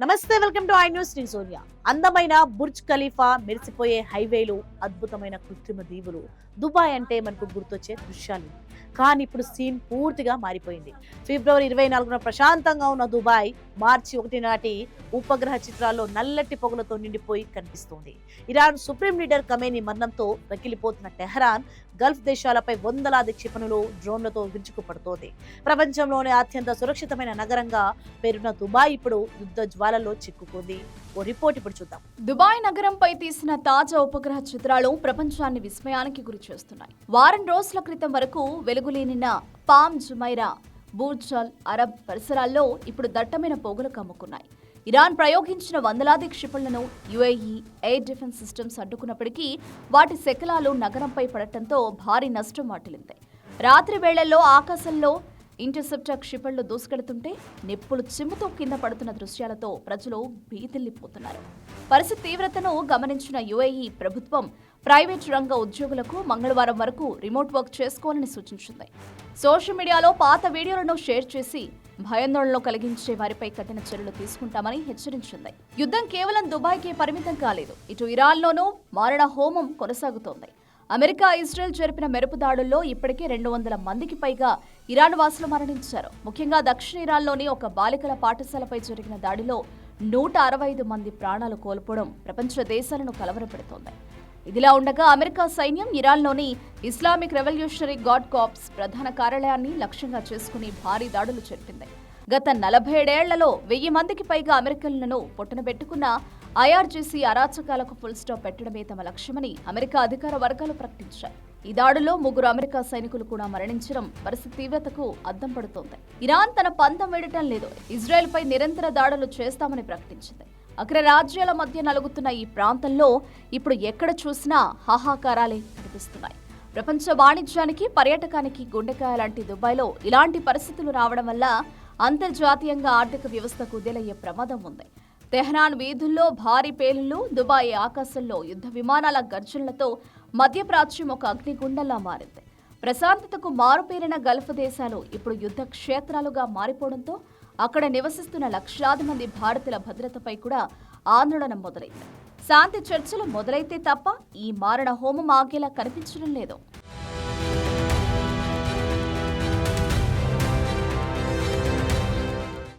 నమస్తే, welcome to I news. నేను సోనియా. అందమైన బుర్జ్ ఖలీఫా, మెరిసిపోయే హైవేలు, అద్భుతమైన కృత్రిమ దీవులు, దుబాయ్ అంటే మనకు గుర్తొచ్చే దృశ్యాలు. కానీ ఇప్పుడు సీన్ పూర్తిగా మారిపోయింది. ఫిబ్రవరి 24న ప్రశాంతంగా ఉన్న దుబాయ్ మార్చి 1 నాటి ఉపగ్రహ చిత్రాల్లో నల్లటి పొగలతో నిండిపోయి కనిపిస్తోంది. ఇరాన్ సుప్రీం లీడర్ ఖమేనీ మరణంతో రగిలిపోతున్న టెహరాన్ గల్ఫ్ దేశాలపై వందలాది క్షిపణులు, డ్రోన్లతో విరుచుకుపడుతోంది. ప్రపంచంలోనే అత్యంత సురక్షితమైన నగరంగా పేరున్న దుబాయ్ ఇప్పుడు యుద్ధ జ్వాలలో చిక్కుకుంది. ఓ రిపోర్ట్ ఇప్పుడు చూద్దాం. దుబాయ్ నగరంపై తీసిన తాజా ఉపగ్రహ చిత్రాలు ప్రపంచాన్ని విస్మయానికి గురి చేస్తున్నాయి. వారం రోజుల క్రితం వరకు వెలుగులేనిన పామ్ జుమైరా, బుర్జ్ అల్ అరబ్ పరిసరాల్లో ఇప్పుడు దట్టమైన పొగలు కమ్ముకున్నాయి. ఇరాన్ ప్రయోగించిన వందలాది క్షిపణులను యుఏఈ ఎయిర్ డిఫెన్స్ సిస్టమ్స్ అడ్డుకున్నప్పటికీ వాటి శకలాలు నగరంపై పడటంతో భారీ నష్టం వాటిల్లింది. రాత్రి వేళల్లో ఆకాశంలో ఇంటర్సెప్టర్ క్షిపణులు దూసుకెడుతుంటే నిప్పులు చిమ్ముతో కింద పడుతున్న దృశ్యాలతో ప్రజలు భీతిల్లిపోతున్నారు. పరిస్థితి తీవ్రతను గమనించిన యుఏఈ ప్రభుత్వం ప్రైవేట్ రంగ ఉద్యోగులకు మంగళవారం వరకు రిమోట్ వర్క్ చేసుకోవాలని సూచించింది. సోషల్ మీడియాలో పాత వీడియోలను షేర్ చేసి భయాందోళనలో కలిగించే వారిపై కఠిన చర్యలు తీసుకుంటామని హెచ్చరించింది. యుద్ధం కేవలం దుబాయ్కే పరిమితం కాలేదు. ఇటు ఇరాన్లోనూ మారణ హోమం కొనసాగుతోంది. అమెరికా, ఇజ్రాయెల్ జరిపిన మెరుపు దాడుల్లో ఇప్పటికే 200 మందికి పైగా ఇరాన్ వాసులు మరణించారు. ముఖ్యంగా దక్షిణ ఇరాన్లోని ఒక బాలికల పాఠశాలపై జరిగిన దాడిలో 165 మంది ప్రాణాలు కోల్పోవడం ప్రపంచ దేశాలను కలవరపెడుతోంది. ఇదిలా ఉండగా అమెరికా సైన్యం ఇరాన్లోని ఇస్లామిక్ రెవల్యూషనరీ గార్డ్ కార్ప్స్ ప్రధాన కార్యాలయాన్ని లక్ష్యంగా చేసుకుని భారీ దాడులు జరిపింది. గత 47 ఏళ్లలో 1000 మందికి పైగా అమెరికన్లను పొట్టనబెట్టుకున్న ఐఆర్జీసీ అరాచకాలకు ఫుల్ స్టాప్ పెట్టడమే తమ లక్ష్యమని అమెరికా అధికార వర్గాలు ప్రకటించాయి. ఈ దాడుల్లో 3 అమెరికా సైనికులు కూడా మరణించడం పరిస్థితి తీవ్రతకు అద్దం పడుతోంది. ఇరాన్ తన పంతం వీడటం లేదు. ఇజ్రాయెల్పై నిరంతర దాడులు చేస్తామని ప్రకటించింది. అగ్ర రాజ్యాల మధ్య నలుగుతున్న ఈ ప్రాంతంలో ఇప్పుడు ఎక్కడ చూసినా హాహాకారాలే కనిపిస్తున్నాయి. ప్రపంచ వాణిజ్యానికి, పర్యాటకానికి గుండెకాయ లాంటి దుబాయ్లో ఇలాంటి పరిస్థితులు రావడం వల్ల అంతర్జాతీయంగా ఆర్థిక వ్యవస్థ కుదేలయ్యే ప్రమాదం ఉంది. తెహరాన్ వీధుల్లో భారీ పేలుళ్లు, దుబాయ్ ఆకాశంలో యుద్ధ విమానాల గర్జనలతో మధ్యప్రాచ్యం ఒక అగ్నిగుండంలా మారింది. ప్రశాంతతకు మారుపేరిన గల్ఫ్ దేశాలు ఇప్పుడు యుద్ధ క్షేత్రాలుగా మారిపోవడంతో అక్కడ నివసిస్తున్న లక్షలాది మంది భారతీయుల భద్రతపై కూడా ఆందోళన మొదలైంది. శాంతి చర్చలు మొదలైతే తప్ప ఈ మారణ హోమం ఆగేలా కనిపించడం లేదు.